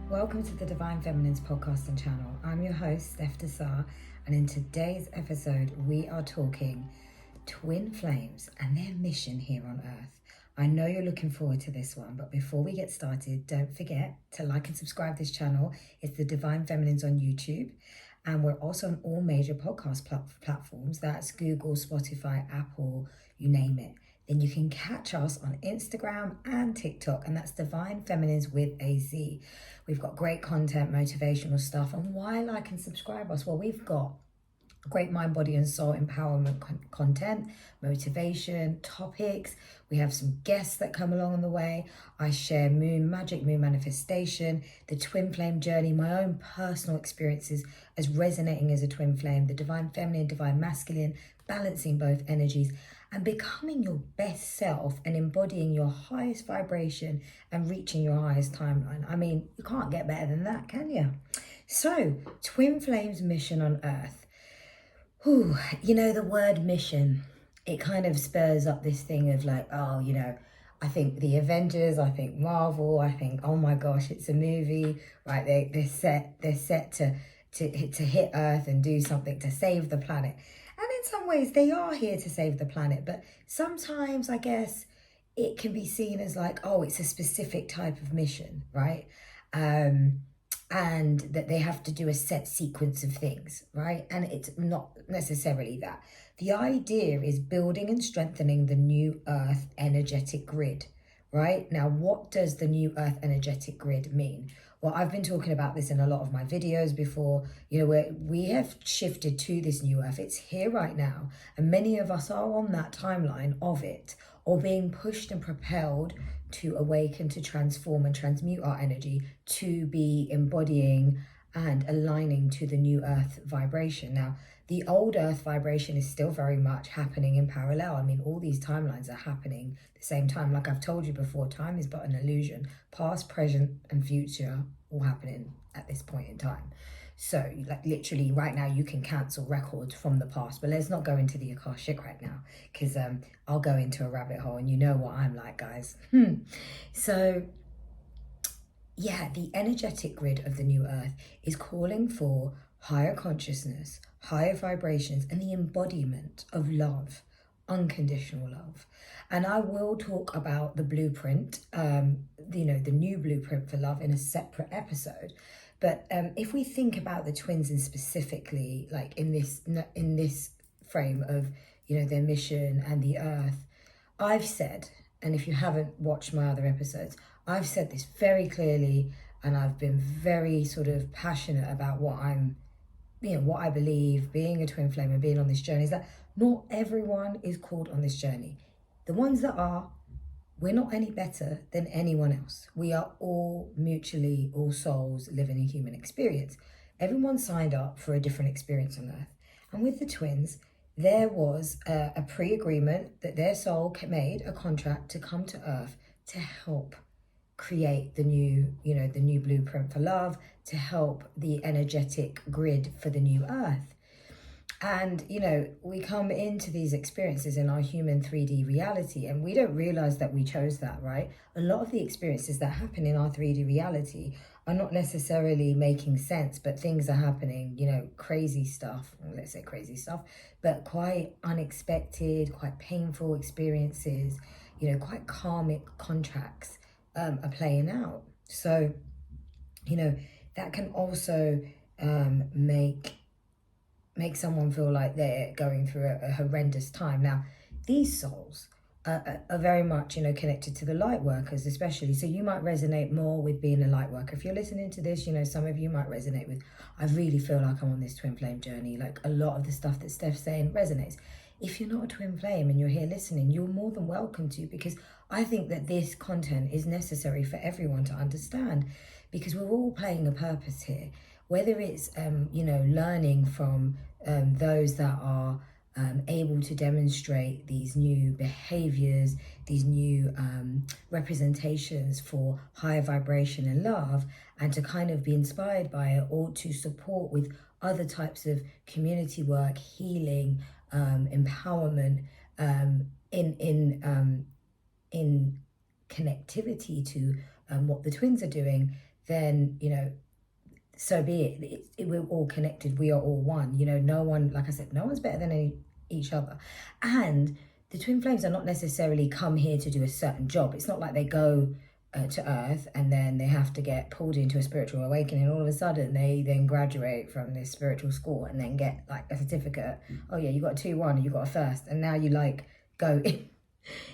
Welcome to the Divine Feminines podcast and channel. I'm your host, Steph D'Sa, and in today's episode, we are talking twin flames and their mission here on Earth. I know you're looking forward to this one, but before we get started, don't forget to like and subscribe this channel. It's the Divine Feminines on YouTube, and we're also on all major podcast platforms. That's Google, Spotify, Apple, you name it. Then you can catch us on Instagram and TikTok, and that's Divine Feminines with a Z. We've got great content, motivational stuff. And why like and subscribe us? Well, we've got great mind, body and soul empowerment content, motivation, topics. We have some guests that come along on the way. I share moon magic, moon manifestation, the twin flame journey, my own personal experiences as resonating as a twin flame, the divine feminine, divine masculine, balancing both energies, and becoming your best self and embodying your highest vibration and reaching your highest timeline. I mean, you can't get better than that, can you? So, twin flames mission on Earth. Whew, you know, the word mission, it kind of spurs up this thing of like, oh, you know, I think the Avengers, I think Marvel, I think, oh my gosh, it's a movie, right? They're set to hit Earth and do something to save the planet. And in some ways they are here to save the planet, but sometimes I guess it can be seen as like, oh, it's a specific type of mission, right? And that they have to do a set sequence of things, right? And it's not necessarily that. The idea is building and strengthening the new Earth energetic grid, right? Now, what does the new Earth energetic grid mean? Well, I've been talking about this in a lot of my videos before, you know, where we have shifted to this new Earth. It's here right now. And many of us are on that timeline of it, or being pushed and propelled to awaken, to transform and transmute our energy, to be embodying and aligning to the new Earth vibration. Now, the old Earth vibration is still very much happening in parallel. I mean, all these timelines are happening at the same time. Like I've told you before, time is but an illusion. Past, present and future all happening at this point in time. So like literally right now you can cancel records from the past, but let's not go into the Akashic right now, because I'll go into a rabbit hole and you know what I'm like, guys. So yeah, the energetic grid of the new Earth is calling for higher consciousness, higher vibrations, and the embodiment of love, unconditional love. And I will talk about the blueprint, you know, the new blueprint for love in a separate episode. But if we think about the twins and specifically like in this frame of, you know, their mission and the Earth, I've said, and if you haven't watched my other episodes, I've said this very clearly, and I've been very sort of passionate about what I believe, being a twin flame and being on this journey, is that not everyone is called on this journey. The ones that are, we're not any better than anyone else. We are all mutually, all souls living a human experience. Everyone signed up for a different experience on Earth. And with the twins, there was a pre-agreement that their soul made a contract to come to Earth to help create the new, you know, the new blueprint for love, to help the energetic grid for the new Earth. And, you know, we come into these experiences in our human 3D reality and we don't realize that we chose that, right? A lot of the experiences that happen in our 3D reality are not necessarily making sense, but things are happening, you know, crazy stuff, let's say crazy stuff, but quite unexpected, quite painful experiences, you know, quite karmic contracts are playing out. So, you know, that can also make someone feel like they're going through a horrendous time. Now, these souls are very much, you know, connected to the light workers, especially. So you might resonate more with being a light worker. If you're listening to this, you know, some of you might resonate with, I really feel like I'm on this twin flame journey. Like a lot of the stuff that Steph's saying resonates. If you're not a twin flame and you're here listening, you're more than welcome to, because I think that this content is necessary for everyone to understand, because we're all playing a purpose here. Whether it's, you know, learning from those that are able to demonstrate these new behaviors, these new representations for higher vibration and love, and to kind of be inspired by it, or to support with other types of community work, healing, empowerment, in connectivity to what the twins are doing, then, so be it. We're all connected. We are all one. No one, like I said, no one's better than each other. And the twin flames are not necessarily come here to do a certain job. It's not like they go to Earth and then they have to get pulled into a spiritual awakening. All of a sudden, they then graduate from this spiritual school and then get like a certificate. Oh yeah, you got a 2-1 and you got a first, and now you like go in.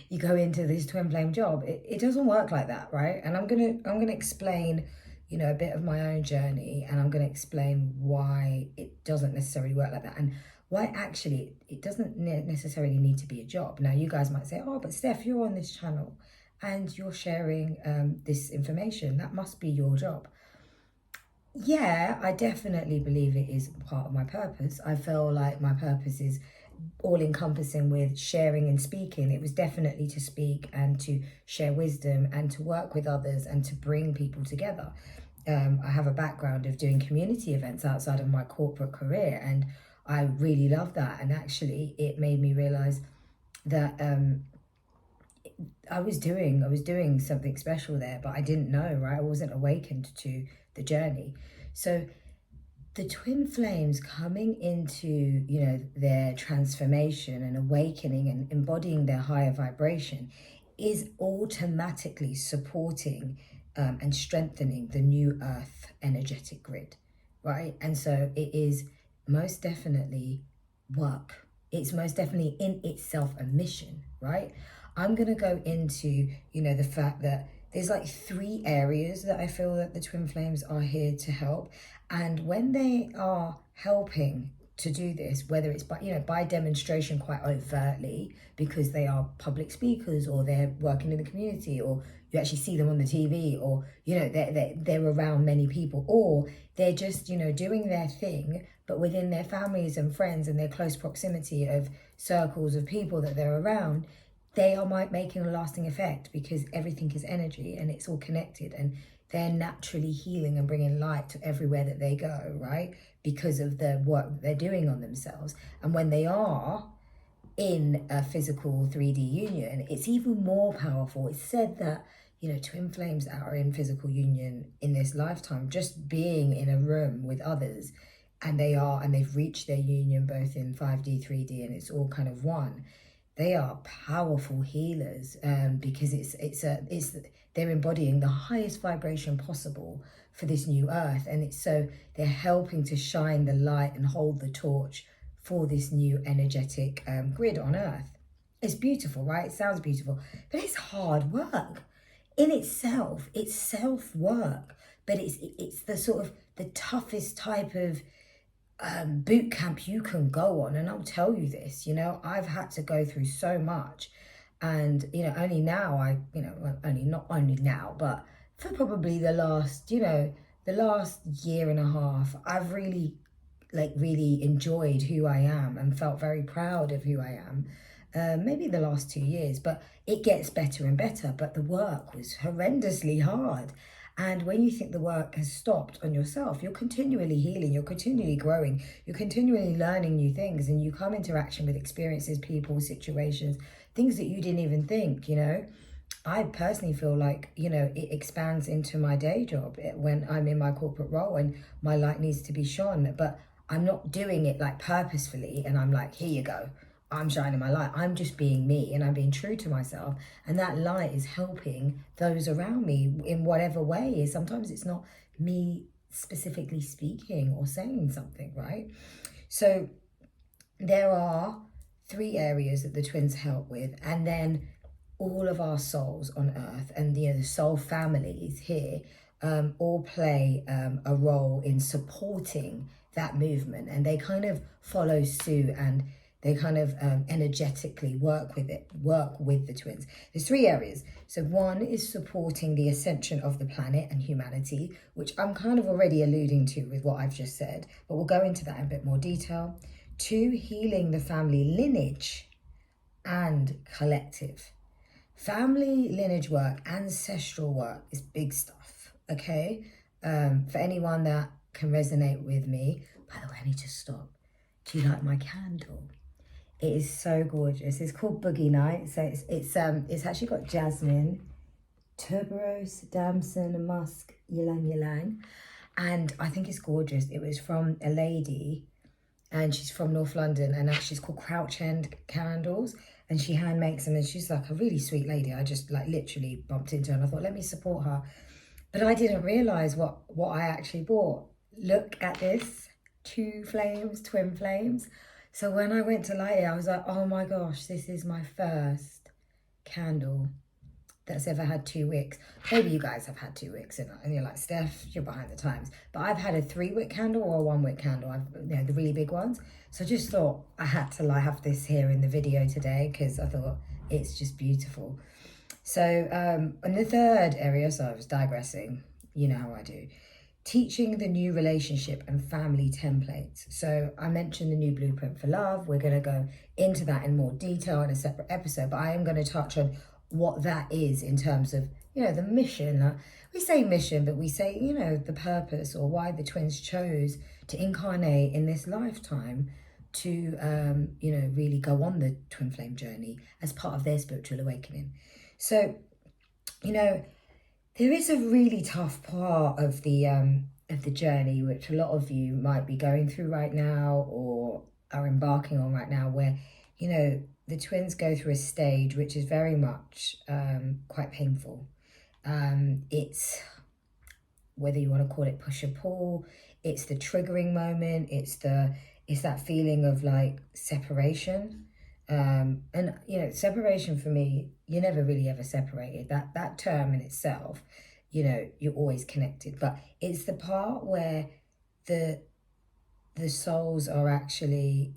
You go into this twin flame job. It doesn't work like that, right? And I'm gonna explain, a bit of my own journey, and I'm gonna explain why it doesn't necessarily work like that, and why actually it doesn't necessarily need to be a job. Now you guys might say, oh, but Steph, you're on this channel and you're sharing this information. That must be your job. Yeah, I definitely believe it is part of my purpose. I feel like my purpose is all encompassing with sharing and speaking. It was definitely to speak and to share wisdom and to work with others and to bring people together. I have a background of doing community events outside of my corporate career, and I really love that. And actually it made me realize that I was doing something special there, but I didn't know, right? I wasn't awakened to the journey. So the twin flames coming into, their transformation and awakening and embodying their higher vibration is automatically supporting and strengthening the new earth energetic grid, right? And so it is most definitely work. It's most definitely in itself a mission, right? I'm going to go into, the fact that there's like 3 areas that I feel that the twin flames are here to help. And when they are helping to do this, whether it's by demonstration quite overtly, because they are public speakers or they're working in the community, or you actually see them on the TV, or, they're around many people, or they're just, doing their thing, but within their families and friends and their close proximity of circles of people that they're around, they are making a lasting effect, because everything is energy and it's all connected, and they're naturally healing and bringing light to everywhere that they go, right? Because of the work that they're doing on themselves. And when they are in a physical 3D union, it's even more powerful. It's said that, twin flames are in physical union in this lifetime, just being in a room with others, and they've reached their union both in 5D, 3D, and it's all kind of one. They are powerful healers, because they're embodying the highest vibration possible for this new earth, and they're helping to shine the light and hold the torch for this new energetic grid on earth. It's beautiful, right? It sounds beautiful, but it's hard work in itself. It's self-work, but it's the sort of the toughest type of boot camp you can go on. And I'll tell you this, I've had to go through so much, and only now not only now, but for probably the last year and a half, I've really enjoyed who I am and felt very proud of who I am. Maybe the last 2 years, but it gets better and better. But the work was horrendously hard. And when you think the work has stopped on yourself, you're continually healing, you're continually growing, you're continually learning new things, and you come into interaction with experiences, people, situations, things that you didn't even think, I personally feel like, it expands into my day job when I'm in my corporate role and my light needs to be shone, but I'm not doing it like purposefully and I'm like, here you go, I'm shining my light. I'm just being me and I'm being true to myself. And that light is helping those around me in whatever way. Sometimes it's not me specifically speaking or saying something, right? So there are 3 areas that the twins help with. And then all of our souls on earth and the soul families here all play a role in supporting that movement. And they kind of follow suit, and they kind of energetically work with the twins. There's 3 areas. So 1 is supporting the ascension of the planet and humanity, which I'm kind of already alluding to with what I've just said, but we'll go into that in a bit more detail. 2, healing the family lineage and collective. Family lineage work, ancestral work is big stuff, okay? For anyone that can resonate with me. By the way, I need to stop. Do you like my candle? It is so gorgeous. It's called Boogie Night. So it's actually got jasmine tuberose, damson, musk, ylang ylang. And I think it's gorgeous. It was from a lady, and she's from North London, and she's called Crouch End Candles, and she hand makes them, and she's like a really sweet lady. I just like literally bumped into her and I thought, let me support her. But I didn't realise what I actually bought. Look at this, Twinflames. So when I went to light it, I was like, oh my gosh, this is my first candle that's ever had 2 wicks. Maybe you guys have had 2 wicks, and you're like, Steph, you're behind the times. But I've had a 3-wick candle or a 1-wick candle. The really big ones. So I just thought I had to have this here in the video today because I thought it's just beautiful. So in the third area, so I was digressing, you know how I do, teaching the new relationship and family templates. So I mentioned the new blueprint for love. We're going to go into that in more detail in a separate episode, but I am going to touch on what that is in terms of, the mission. We say mission, but we say, the purpose or why the twins chose to incarnate in this lifetime to, really go on the twin flame journey as part of their spiritual awakening. So, there is a really tough part of the journey, which a lot of you might be going through right now or are embarking on right now, where, the twins go through a stage which is very much quite painful. It's, whether you want to call it push or pull, it's the triggering moment, it's that feeling of like separation. And separation for me, you're never really ever separated. That term in itself, you're always connected, but it's the part where the souls are actually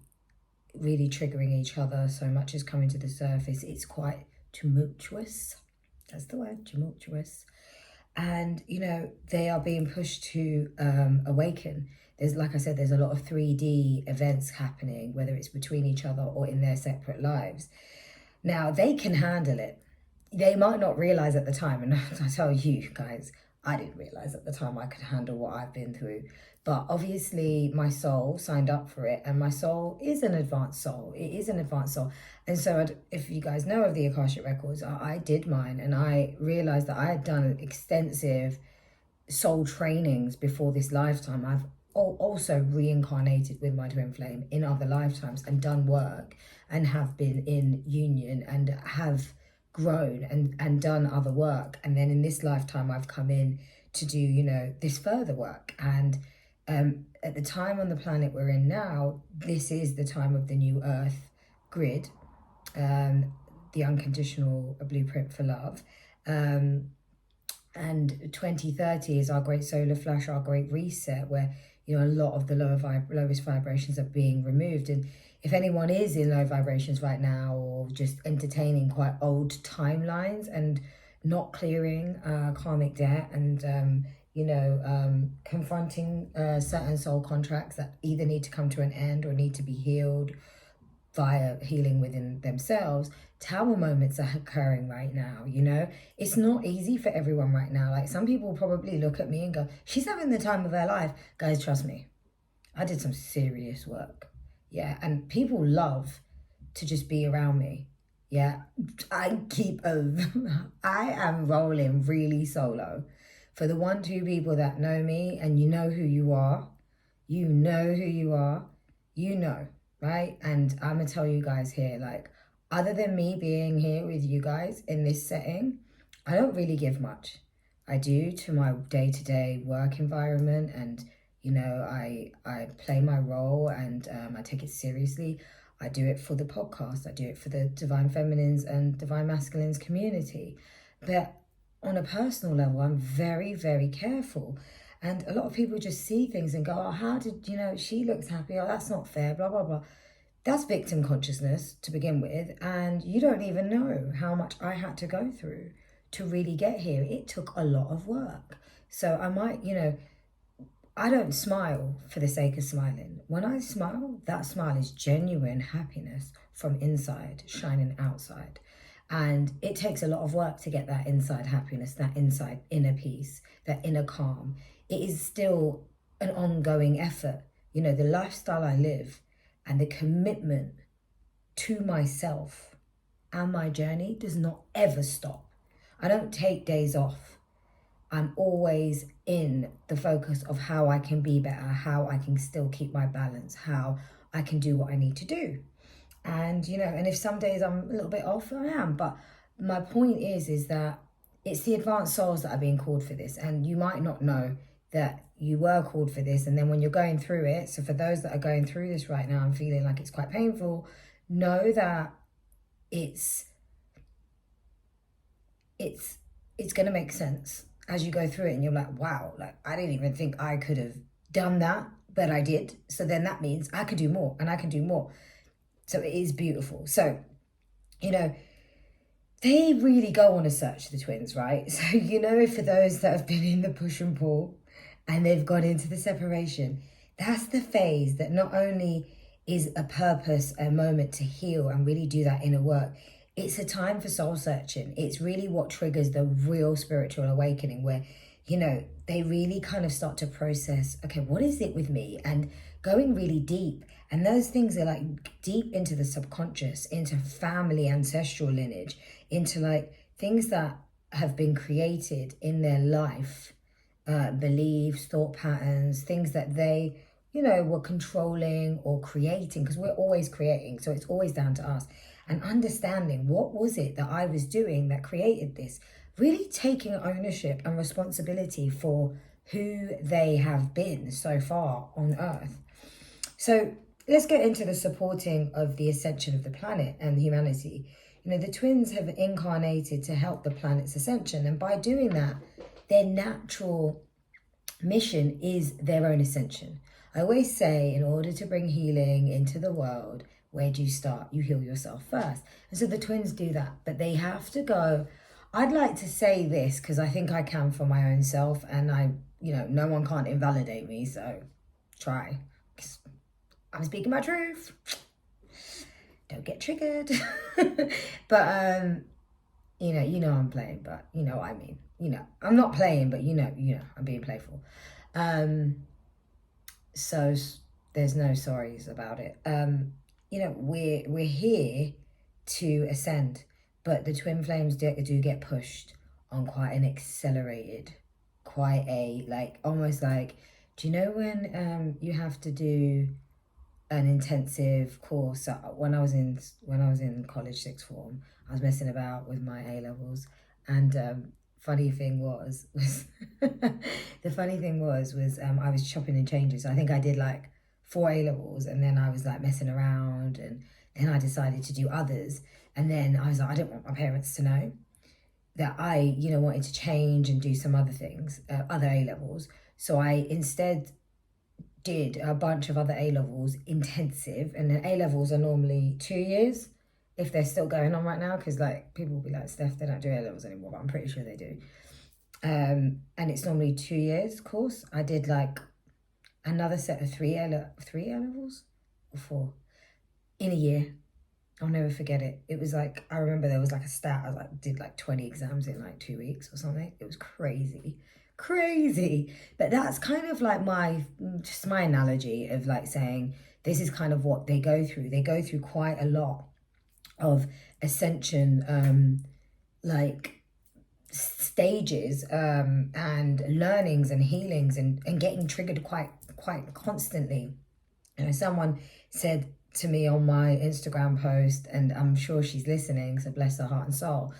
really triggering each other. So much is coming to the surface. It's quite tumultuous. That's the word, tumultuous. And they are being pushed to awaken. There's, like I said, there's a lot of 3D events happening, whether it's between each other or in their separate lives. Now, they can handle it. They might not realize at the time, and I tell you guys, I didn't realize at the time I could handle what I've been through. But obviously, my soul signed up for it, and my soul is an advanced soul. It is an advanced soul. And so if you guys know of the Akashic Records, I did mine, and I realized that I had done extensive soul trainings before this lifetime. I've also reincarnated with my twin flame in other lifetimes and done work and have been in union and have grown and done other work. And then in this lifetime, I've come in to do, this further work. And at the time on the planet we're in now, this is the time of the new Earth grid, the unconditional blueprint for love. And 2030 is our great solar flash, our great reset, where a lot of the lowest vibrations are being removed. And if anyone is in low vibrations right now, or just entertaining quite old timelines and not clearing karmic debt and confronting certain soul contracts that either need to come to an end or need to be healed via healing within themselves, tower moments are occurring right now. It's not easy for everyone right now. Like, some people probably look at me and go, she's having the time of her life. Guys, trust me, I did some serious work. Yeah, and people love to just be around me. Yeah, I am rolling really solo. For the 1-2 people that know me, and you know who you are, right? And I'm gonna tell you guys here, like, other than me being here with you guys in this setting, I don't really give much. I do to my day-to-day work environment, and I play my role, and I take it seriously. I do it for the podcast. I do it for the Divine Feminines and Divine Masculines community. But on a personal level, I'm very, very careful. And a lot of people just see things and go, oh, how did, she looks happy. Oh, that's not fair, blah, blah, blah. That's victim consciousness to begin with. And you don't even know how much I had to go through to really get here. It took a lot of work. So I might, I don't smile for the sake of smiling. When I smile, that smile is genuine happiness from inside, shining outside. And it takes a lot of work to get that inside happiness, that inside inner peace, that inner calm. It is still an ongoing effort. The lifestyle I live and the commitment to myself and my journey does not ever stop. I don't take days off. I'm always in the focus of how I can be better, how I can still keep my balance, how I can do what I need to do. And, and if some days I'm a little bit off, I am. But my point is that it's the advanced souls that are being called for this. And you might not know that you were called for this. And then when you're going through it, so for those that are going through this right now and feeling like it's quite painful, know that it's going to make sense as you go through it. And you're like, wow, like I didn't even think I could have done that, but I did. So then that means I could do more and I can do more. So it is beautiful. So, they really go on a search, the twins, right? So, for those that have been in the push and pull and they've gone into the separation, that's the phase that not only is a purpose, a moment to heal and really do that inner work, it's a time for soul searching. It's really what triggers the real spiritual awakening where, they really kind of start to process, okay, what is it with me? And going really deep. And those things are like deep into the subconscious, into family, ancestral lineage, into like things that have been created in their life, beliefs, thought patterns, things that they, were controlling or creating, because we're always creating. So it's always down to us. And understanding what was it that I was doing that created this, really taking ownership and responsibility for who they have been so far on Earth. So let's get into the supporting of the ascension of the planet and humanity. The twins have incarnated to help the planet's ascension. And by doing that, their natural mission is their own ascension. I always say, in order to bring healing into the world, where do you start? You heal yourself first. And so the twins do that, but they have to go. I'd like to say this because I think I can for my own self, and no one can't invalidate me, so try. I'm speaking my truth. Don't get triggered. But I'm playing, but what I mean. I'm not playing, but I'm being playful. So there's no sorries about it. We're here to ascend, but the twin flames do get pushed on quite an accelerated, quite a almost like, do you know when you have to do an intensive course? When I was in college, sixth form, I was messing about with my A levels, and funny thing was the funny thing was I was chopping and changing. So I think I did 4 A levels, and then I was messing around, and then I decided to do others, and then I was like, I don't want my parents to know that I wanted to change and do some other things, other A levels. So I instead did a bunch of other A levels intensive, and then A levels are normally 2 years if they're still going on right now, because people will be like, Steph, they don't do A levels anymore, but I'm pretty sure they do. And it's normally 2 years course. I did another set of 3 A levels or 4 in a year. I'll never forget it. It was I remember there was a stat. I did 20 exams in 2 weeks or something. It was crazy. But that's kind of my analogy of saying this is kind of what they go through. They go through quite a lot of ascension, stages, and learnings and healings, and getting triggered quite constantly. Someone said to me on my Instagram post, and I'm sure she's listening, so bless her heart and soul,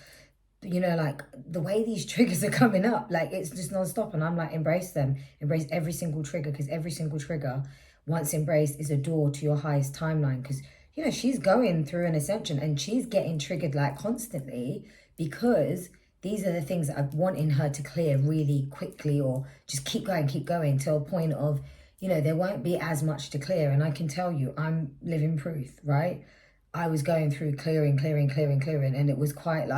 the way these triggers are coming up, it's just non-stop, and I'm embrace them, embrace every single trigger, because every single trigger, once embraced, is a door to your highest timeline. Because she's going through an ascension, and she's getting triggered constantly, because these are the things that I want in her to clear really quickly, or just keep going till a point of, there won't be as much to clear. And I can tell you, I'm living proof, right? I was going through clearing, and it was quite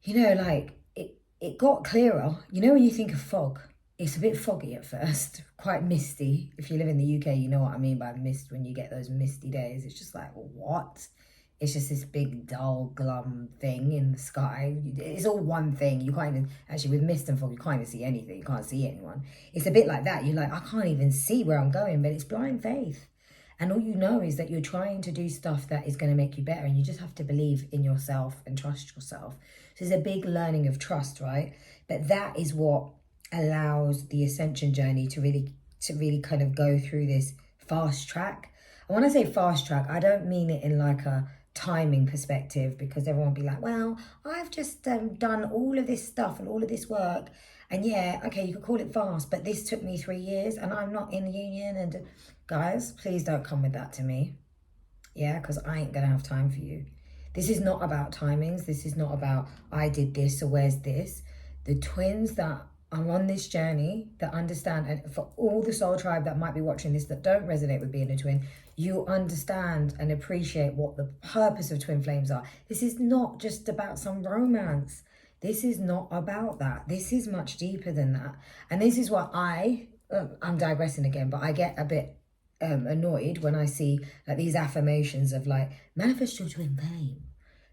it got clearer. When you think of fog, it's a bit foggy at first, quite misty. If you live in the UK, you know what I mean by mist. When you get those misty days, it's just what? It's just this big, dull, glum thing in the sky. It's all one thing. You can't even, actually with mist and fog, you can't even see anything. You can't see anyone. It's a bit like that. You're I can't even see where I'm going, but it's blind faith. And all you know is that you're trying to do stuff that is going to make you better. And you just have to believe in yourself and trust yourself. So there's a big learning of trust, right? But that is what allows the ascension journey to really kind of go through this fast track. And when I say fast track, I don't mean it in like a timing perspective, because everyone will be like, well, I've just done all of this stuff and all of this work. And yeah, okay, you could call it fast, but this took me 3 years and I'm not in the union. And guys, please don't come with that to me. Yeah, because I ain't going to have time for you. This is not about timings. This is not about I did this, so where's this? The twins that are on this journey, that understand, and for all the soul tribe that might be watching this that don't resonate with being a twin, you understand and appreciate what the purpose of twin flames are. This is not just about some romance. This is not about that. This is much deeper than that. And this is what I'm digressing again, but I get a bit annoyed when I see like these affirmations of like, manifest your twin flame.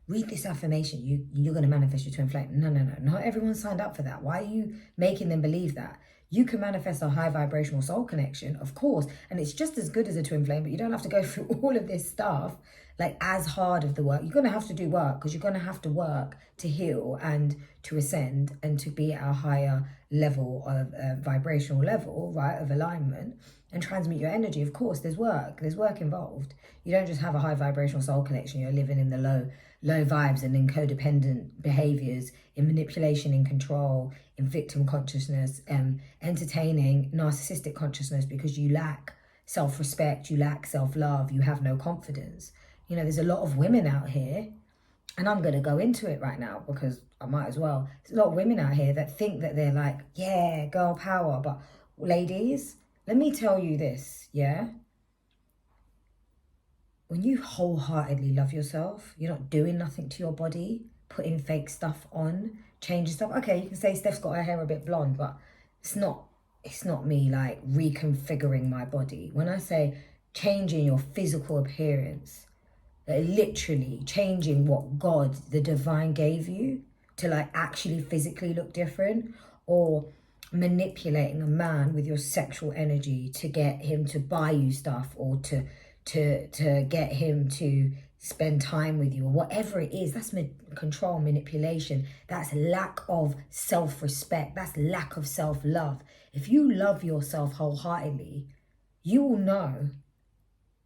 Read this affirmation, you're going to manifest your twin flame. No. Not everyone signed up for that. Why are you making them believe that? You can manifest a high vibrational soul connection, of course, and it's just as good as a twin flame, but you don't have to go through all of this stuff, like as hard of the work. You're going to have to do work, because you're going to have to work to heal and to ascend and to be at a higher level of vibrational level, right, of alignment, and transmit your energy. Of course, there's work involved. You don't just have a high vibrational soul connection. You're living in the low vibes and in codependent behaviors, in manipulation, in control, in victim consciousness, entertaining narcissistic consciousness, because you lack self-respect, you lack self-love, you have no confidence. You know, there's a lot of women out here, and I'm going to go into it right now because I might as well. There's a lot of women out here that think that they're like, yeah, girl power. But ladies, let me tell you this, yeah? When you wholeheartedly love yourself, you're not doing nothing to your body, putting fake stuff on, changing stuff. Okay, you can say Steph's got her hair a bit blonde, but it's not me like reconfiguring my body. When I say changing your physical appearance, literally changing what God, the divine, gave you to like actually physically look different, or manipulating a man with your sexual energy to get him to buy you stuff, or to get him to spend time with you, or whatever it is. That's control, manipulation. That's lack of self-respect. That's lack of self-love. If you love yourself wholeheartedly, you will know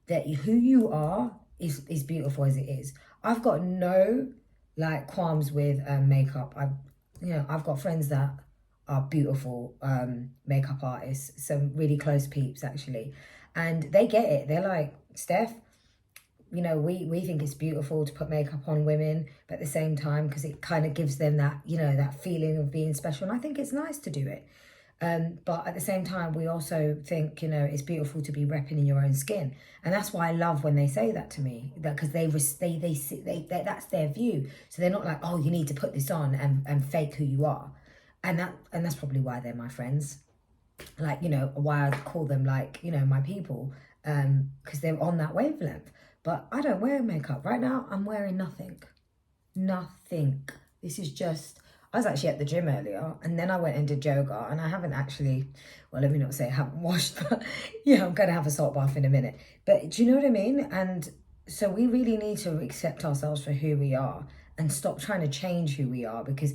that who you are is beautiful as it is. I've got no like qualms with makeup. I've got friends that are beautiful makeup artists, some really close peeps actually, and they get it. They're like, Steph, we think it's beautiful to put makeup on women, but at the same time, because it kind of gives them that, that feeling of being special. And I think it's nice to do it. But at the same time, we also think, it's beautiful to be repping in your own skin. And that's why I love when they say that to me, that because they that's their view. So they're not like, oh, you need to put this on and fake who you are. And that's probably why they're my friends. Like, why I call them like, my people, because they're on that wavelength. But I don't wear makeup. Right now, I'm wearing nothing. This is just, I was actually at the gym earlier, and then I went and did yoga, and I haven't actually, well, let me not say I haven't washed, but yeah, I'm going to have a salt bath in a minute. But do you know what I mean? And so we really need to accept ourselves for who we are and stop trying to change who we are, because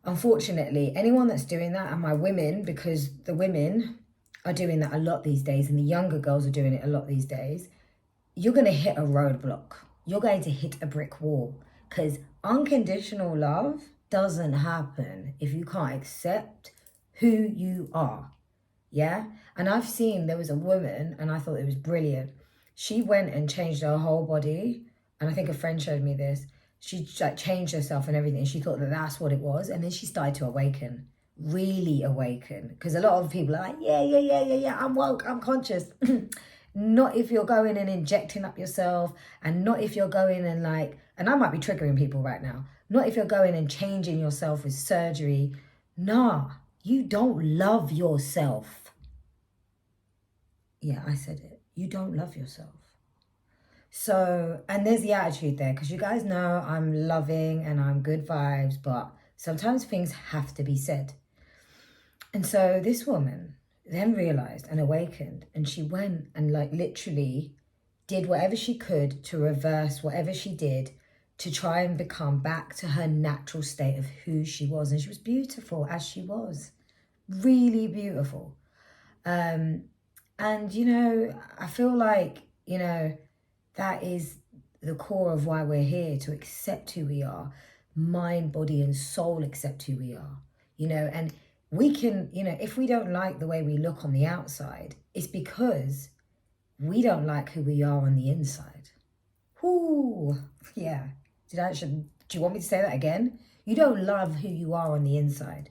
unfortunately, anyone that's doing that, and my women, because the women are doing that a lot these days, and the younger girls are doing it a lot these days, you're going to hit a roadblock. You're going to hit a brick wall, because unconditional love doesn't happen if you can't accept who you are. Yeah? And I've seen, there was a woman, and I thought it was brilliant. She went and changed her whole body, and I think a friend showed me this. She like changed herself and everything. She thought that that's what it was. And then she started to awaken, really awaken. Because a lot of people are like, yeah, I'm woke, I'm conscious. Not if you're going and injecting up yourself, and not if you're going and like, and I might be triggering people right now, not if you're going and changing yourself with surgery. Nah, you don't love yourself. Yeah, I said it. You don't love yourself. So, and there's the attitude there, because you guys know I'm loving and I'm good vibes, but sometimes things have to be said. And so this woman then realized and awakened, and she went and like literally did whatever she could to reverse whatever she did to try and become back to her natural state of who she was. And she was beautiful as she was, really beautiful. And, you know, I feel like, you know, that is the core of why we're here, to accept who we are. Mind, body, and soul accept who we are, you know, and we can, you know, if we don't like the way we look on the outside, it's because we don't like who we are on the inside. Ooh, yeah. Do you want me to say that again? You don't love who you are on the inside.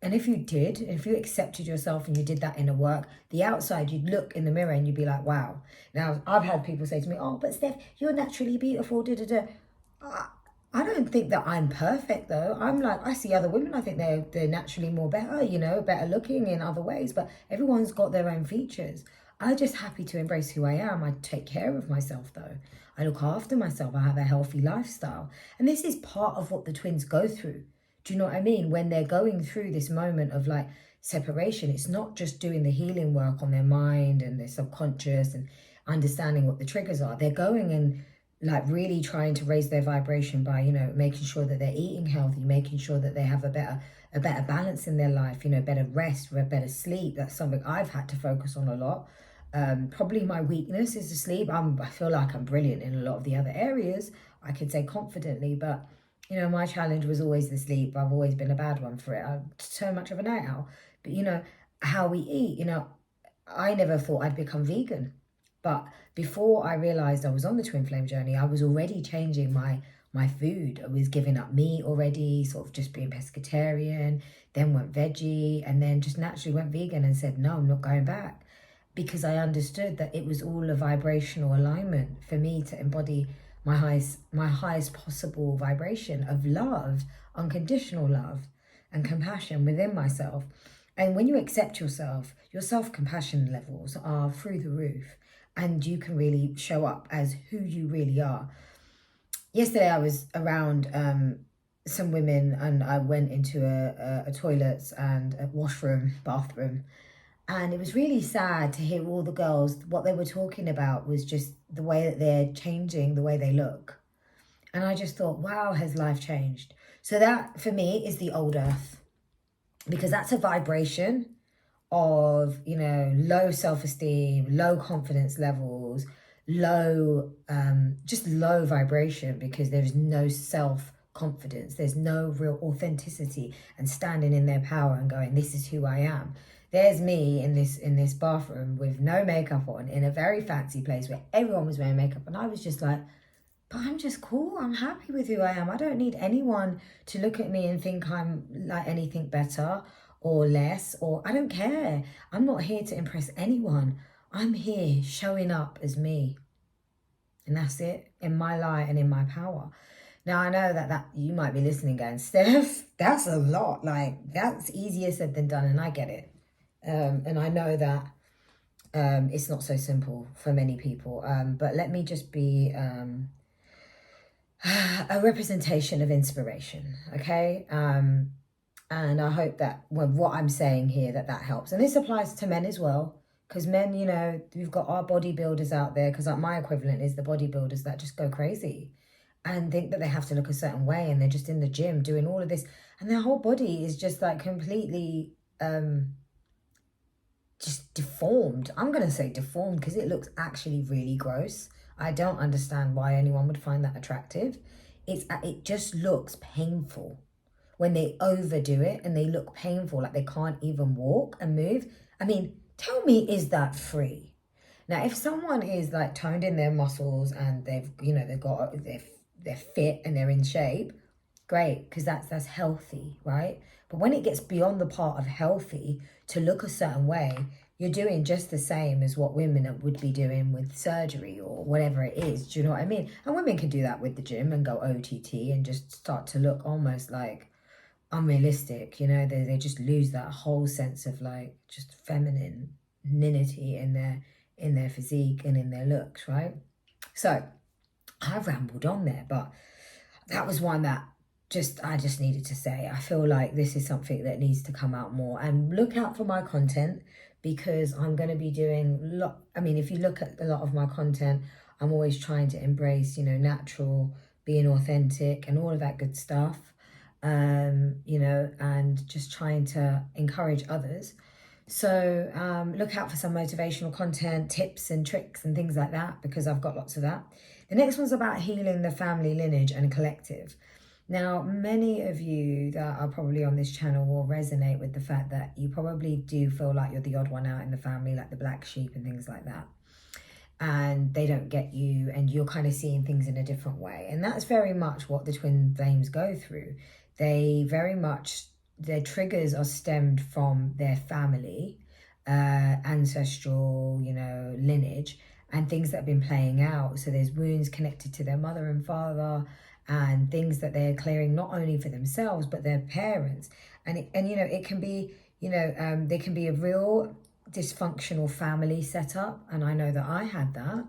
And if you did, if you accepted yourself and you did that inner work, the outside, you'd look in the mirror and you'd be like, wow. Now, I've had people say to me, oh, but Steph, you're naturally beautiful, da-da-da. I don't think that I'm perfect, though. I'm like, I see other women, I think they're naturally more better, you know, better looking in other ways, but everyone's got their own features. I'm just happy to embrace who I am. I take care of myself, though. I look after myself. I have a healthy lifestyle. And this is part of what the twins go through. Do you know what I mean? When they're going through this moment of like separation, it's not just doing the healing work on their mind and their subconscious and understanding what the triggers are. They're going and like really trying to raise their vibration by, you know, making sure that they're eating healthy, making sure that they have a better balance in their life, you know, better rest, better sleep. That's something I've had to focus on a lot. Probably my weakness is the sleep. I feel like I'm brilliant in a lot of the other areas, I could say confidently, but you know, my challenge was always the sleep. I've always been a bad one for it. I'm so much of a night owl. But you know, how we eat, you know, I never thought I'd become vegan. But before I realized I was on the twin flame journey, I was already changing my food. I was giving up meat already, sort of just being pescatarian, then went veggie, and then just naturally went vegan and said, no, I'm not going back. Because I understood that it was all a vibrational alignment for me to embody my highest possible vibration of love, unconditional love and compassion within myself. And when you accept yourself, your self-compassion levels are through the roof and you can really show up as who you really are. Yesterday I was around some women and I went into a toilets and a washroom, bathroom, and it was really sad to hear all the girls, what they were talking about was just the way that they're changing the way they look. And I just thought, wow, has life changed? So that for me is the old earth, because that's a vibration of, you know, low self-esteem, low confidence levels, just low vibration, because there's no self-confidence. There's no real authenticity and standing in their power and going, this is who I am. There's me in this bathroom with no makeup on in a very fancy place where everyone was wearing makeup. And I was just like, but I'm just cool. I'm happy with who I am. I don't need anyone to look at me and think I'm like anything better or less, or I don't care. I'm not here to impress anyone. I'm here showing up as me. And that's it, in my light and in my power. Now, I know that you might be listening going, Steph, that's a lot. Like, that's easier said than done, and I get it. And I know that it's not so simple for many people. But let me just be a representation of inspiration, okay? And I hope that what I'm saying here, that helps. And this applies to men as well. Because men, you know, we've got our bodybuilders out there, because like my equivalent is the bodybuilders that just go crazy and think that they have to look a certain way, and they're just in the gym doing all of this. And their whole body is just like completely... just deformed. I'm going to say deformed because it looks actually really gross. I don't understand why anyone would find that attractive. It just looks painful when they overdo it, and they look painful, like they can't even walk and move. I mean, tell me, is that free? Now, if someone is like toned in their muscles and they're fit and they're in shape, great, because that's healthy, right? But when it gets beyond the part of healthy to look a certain way, you're doing just the same as what women would be doing with surgery or whatever it is. Do you know what I mean? And women can do that with the gym and go OTT and just start to look almost like unrealistic. You know, they just lose that whole sense of like just femininity in their physique and in their looks, right? So I've rambled on there, but that was one that I just needed to say, I feel like this is something that needs to come out more. And look out for my content, because I'm going to be doing if you look at a lot of my content, I'm always trying to embrace, natural, being authentic and all of that good stuff, and just trying to encourage others. So look out for some motivational content, tips and tricks and things like that, because I've got lots of that. The next one's about healing the family lineage and collective. Now, many of you that are probably on this channel will resonate with the fact that you probably do feel like you're the odd one out in the family, like the black sheep and things like that. And they don't get you, and you're kind of seeing things in a different way. And that's very much what the twin flames go through. Their triggers are stemmed from their family, ancestral, lineage, and things that have been playing out. So there's wounds connected to their mother and father, and things that they're clearing not only for themselves but their parents. And it can be, there can be a real dysfunctional family setup, and I know that I had that.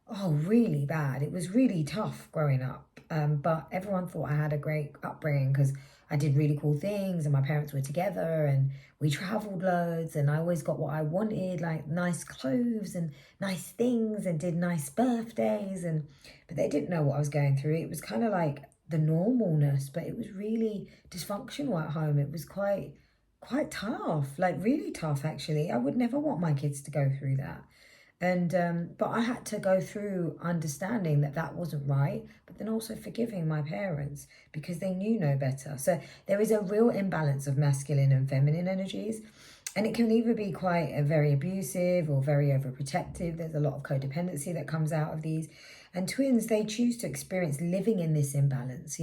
Oh, really bad. It was really tough growing up, but everyone thought I had a great upbringing because I did really cool things and my parents were together and we traveled loads, and I always got what I wanted, like nice clothes and nice things, and did nice birthdays, but they didn't know what I was going through. It was kind of like the normalness, but it was really dysfunctional at home. It was quite tough, like really tough actually. I would never want my kids to go through that. And but I had to go through understanding that wasn't right, but then also forgiving my parents because they knew no better. So there is a real imbalance of masculine and feminine energies, and it can either be quite very abusive or very overprotective. There's a lot of codependency that comes out of these, and twins, they choose to experience living in this imbalance.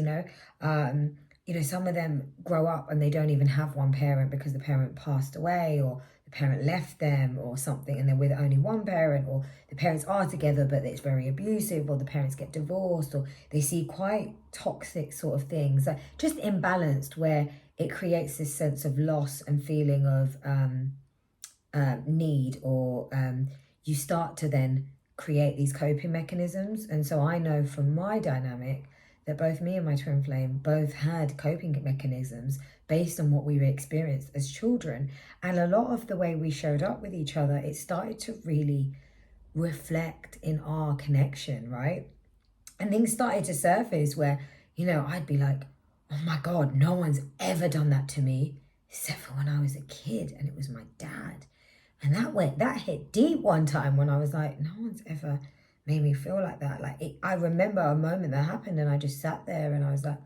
Some of them grow up and they don't even have one parent because the parent passed away, or the parent left them or something, and they're with only one parent, or the parents are together but it's very abusive, or the parents get divorced, or they see quite toxic sort of things, like just imbalanced, where it creates this sense of loss and feeling of need, or you start to then create these coping mechanisms. And so I know from my dynamic that both me and my twin flame both had coping mechanisms based on what we experienced as children. And a lot of the way we showed up with each other, it started to really reflect in our connection, right? And things started to surface where, I'd be like, oh my God, no one's ever done that to me, except for when I was a kid, and it was my dad. And that hit deep one time when I was like, no one's ever made me feel like that. I remember a moment that happened, and I just sat there and I was like,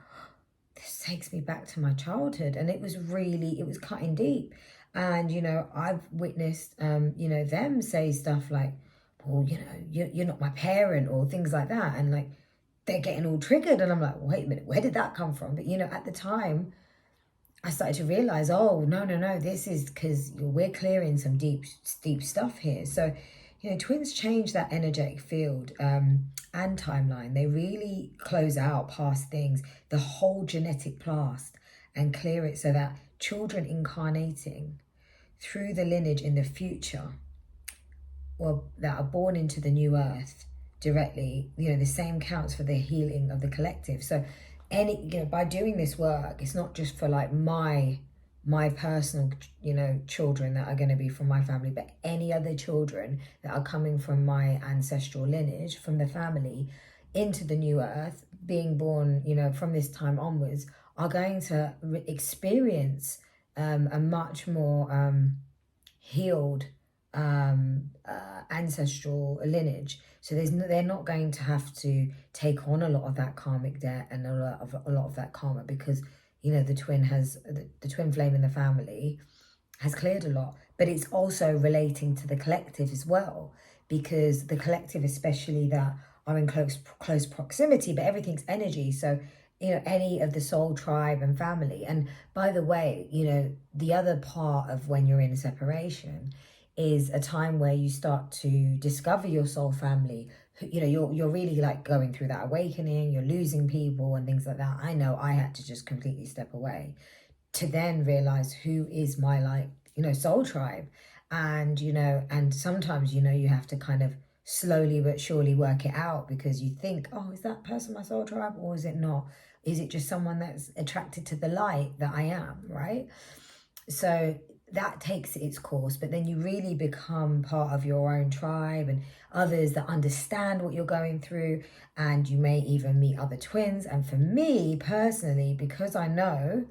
this takes me back to my childhood. And it was cutting deep. And, I've witnessed, them say stuff like, well, you're not my parent, or things like that. And like, they're getting all triggered. And I'm like, wait a minute, where did that come from? But, at the time, I started to realize, oh, no, this is because we're clearing some deep stuff here. So, twins change that energetic field and timeline. They really close out past things, the whole genetic past, and clear it so that children incarnating through the lineage in the future, or that are born into the new earth directly, the same counts for the healing of the collective. So by doing this work, it's not just for like my personal, children that are going to be from my family, but any other children that are coming from my ancestral lineage, from the family into the new earth, being born, from this time onwards, are going to experience a much more healed ancestral lineage. So they're not going to have to take on a lot of that karmic debt and a lot of that karma, because the twin flame in the family has cleared a lot. But it's also relating to the collective as well, because the collective, especially that are in close proximity, but everything's energy. So any of the soul tribe and family. And by the way, the other part of when you're in a separation is a time where you start to discover your soul family. You're really like going through that awakening, you're losing people and things like that. I know I had to just completely step away to then realize who is my soul tribe. And and sometimes you have to kind of slowly but surely work it out, because you think, oh, is that person my soul tribe or is it not? Is it just someone that's attracted to the light that I am, right? So that takes its course, but then you really become part of your own tribe and others that understand what you're going through, and you may even meet other twins. And for me personally, because I know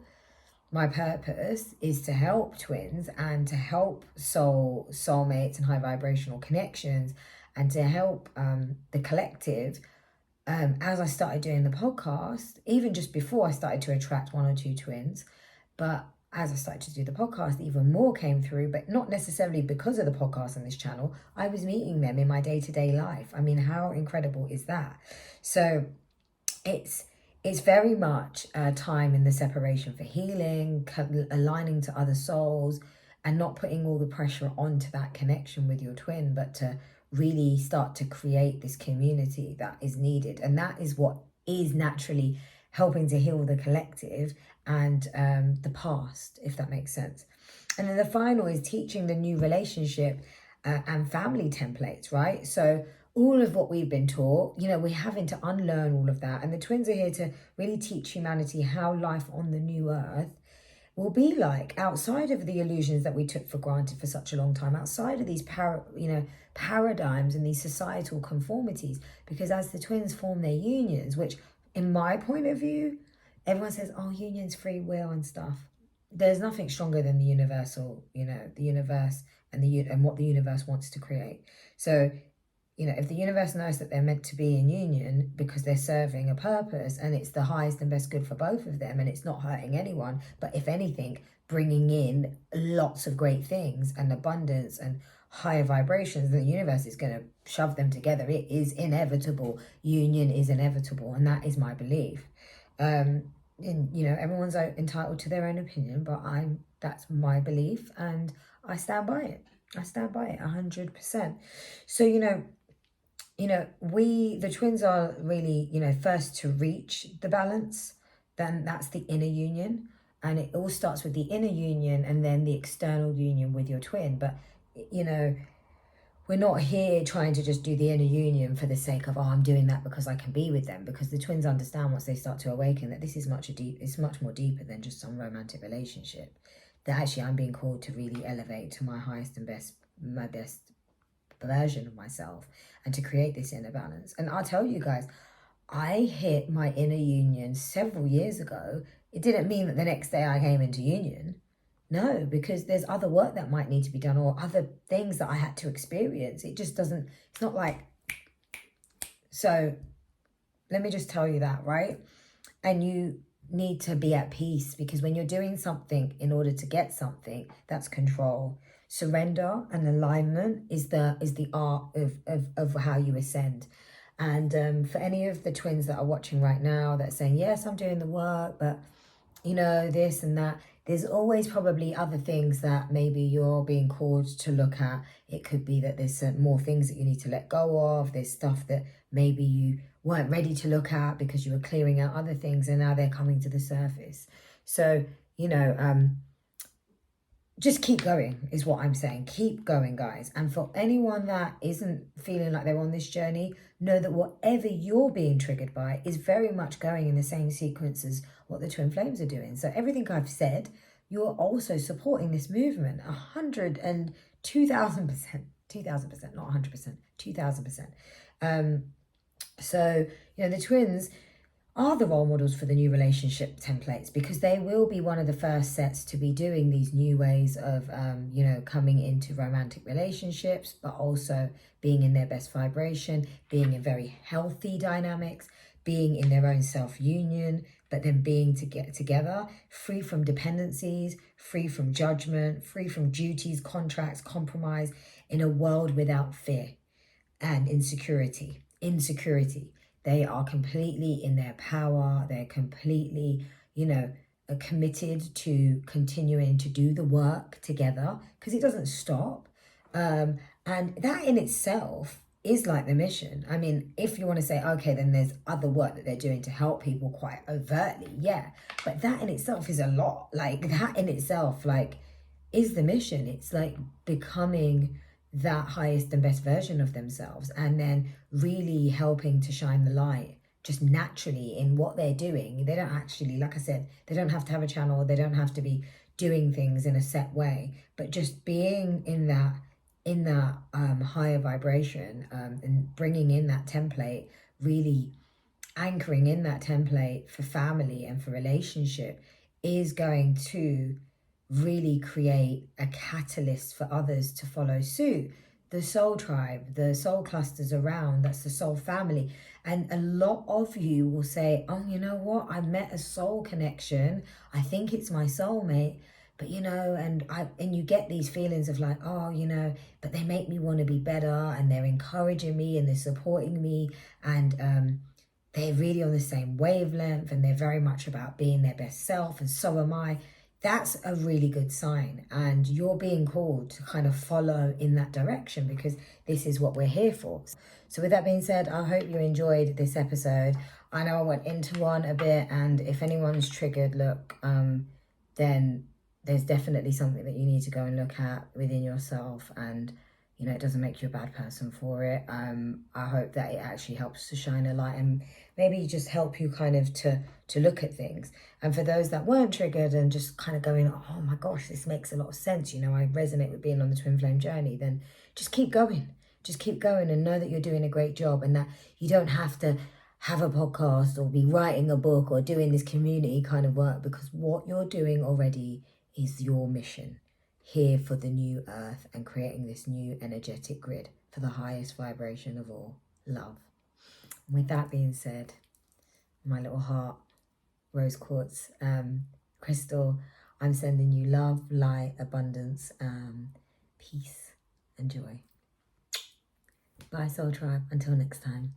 my purpose is to help twins and to help soulmates and high vibrational connections, and to help the collective. As I started doing the podcast, even just before I started to attract one or two twins, but as I started to do the podcast, even more came through, but not necessarily because of the podcast on this channel. I was meeting them in my day-to-day life. I mean, how incredible is that? So it's very much a time in the separation for healing, aligning to other souls, and not putting all the pressure onto that connection with your twin, but to really start to create this community that is needed. And that is what is naturally helping to heal the collective and the past, if that makes sense. And then the final is teaching the new relationship and family templates, right? So all of what we've been taught, we're having to unlearn all of that. And the twins are here to really teach humanity how life on the new earth will be like, outside of the illusions that we took for granted for such a long time, outside of these paradigms and these societal conformities. Because as the twins form their unions, which in my point of view, everyone says, oh, unions, free will and stuff. There's nothing stronger than the universal, the universe and what the universe wants to create. So, if the universe knows that they're meant to be in union because they're serving a purpose, and it's the highest and best good for both of them, and it's not hurting anyone, but if anything, bringing in lots of great things and abundance and higher vibrations, the universe is going to shove them together. It is inevitable. Union is inevitable, and that is my belief. And everyone's entitled to their own opinion, but that's my belief, and I stand by it. I stand by it 100%. So, the twins are really, first to reach the balance. Then that's the inner union. And it all starts with the inner union and then the external union with your twin. But, we're not here trying to just do the inner union for the sake of, I'm doing that because I can be with them. Because the twins understand once they start to awaken that this is it's much more deeper than just some romantic relationship. That actually I'm being called to really elevate to my highest and my best version of myself, and to create this inner balance. And I'll tell you guys, I hit my inner union several years ago. It didn't mean that the next day I came into union. No, because there's other work that might need to be done, or other things that I had to experience. It's not like, so let me just tell you that, right? And you need to be at peace, because when you're doing something in order to get something, that's control. Surrender and alignment is the art of how you ascend. And for any of the twins that are watching right now that are saying, yes, I'm doing the work, but this and that, there's always probably other things that maybe you're being called to look at. It could be that there's more things that you need to let go of. There's stuff that maybe you weren't ready to look at because you were clearing out other things, and now they're coming to the surface. So, just keep going is what I'm saying. Keep going, guys. And for anyone that isn't feeling like they're on this journey, know that whatever you're being triggered by is very much going in the same sequence as what the Twin Flames are doing. So everything I've said, you're also supporting this movement 102,000%, 2,000%, not 100%, 2,000%. So, the twins are the role models for the new relationship templates, because they will be one of the first sets to be doing these new ways of, coming into romantic relationships, but also being in their best vibration, being in very healthy dynamics, being in their own self-union, but then being to get together, free from dependencies, free from judgment, free from duties, contracts, compromise, in a world without fear and insecurity. They are completely in their power. They're completely, committed to continuing to do the work together, because it doesn't stop. And that in itself is like the mission. I mean, if you want to say, okay, then there's other work that they're doing to help people quite overtly. Yeah. But that in itself is a lot. Like, that in itself, is the mission. It's like becoming that highest and best version of themselves, and then really helping to shine the light just naturally in what they're doing. They don't actually, like I said, they don't have to have a channel, they don't have to be doing things in a set way, but just being in that higher vibration, and bringing in that template, really anchoring in that template for family and for relationship, is going to really create a catalyst for others to follow suit. The soul tribe, the soul clusters around, that's the soul family. And a lot of you will say, oh, you know what, I met a soul connection, I think it's my soulmate, but you know, and you get these feelings of like, oh, you know, but they make me want to be better, and they're encouraging me and they're supporting me, and they're really on the same wavelength, and they're very much about being their best self, and so am I. That's a really good sign, and you're being called to kind of follow in that direction, because this is what we're here for. So with that being said, I hope you enjoyed this episode. I know I went into one a bit, and if anyone's triggered, look, then there's definitely something that you need to go and look at within yourself, and you know, it doesn't make you a bad person for it. I hope that it actually helps to shine a light and maybe just help you kind of to look at things. And for those that weren't triggered and just kind of going, oh my gosh, this makes a lot of sense, you know, I resonate with being on the twin flame journey, then just keep going. Just keep going and know that you're doing a great job, and that you don't have to have a podcast or be writing a book or doing this community kind of work, because what you're doing already is your mission here for the new earth and creating this new energetic grid for the highest vibration of all, love. And with that being said, my little heart rose quartz crystal, I'm sending you love, light, abundance, peace and joy. Bye, soul tribe, until next time.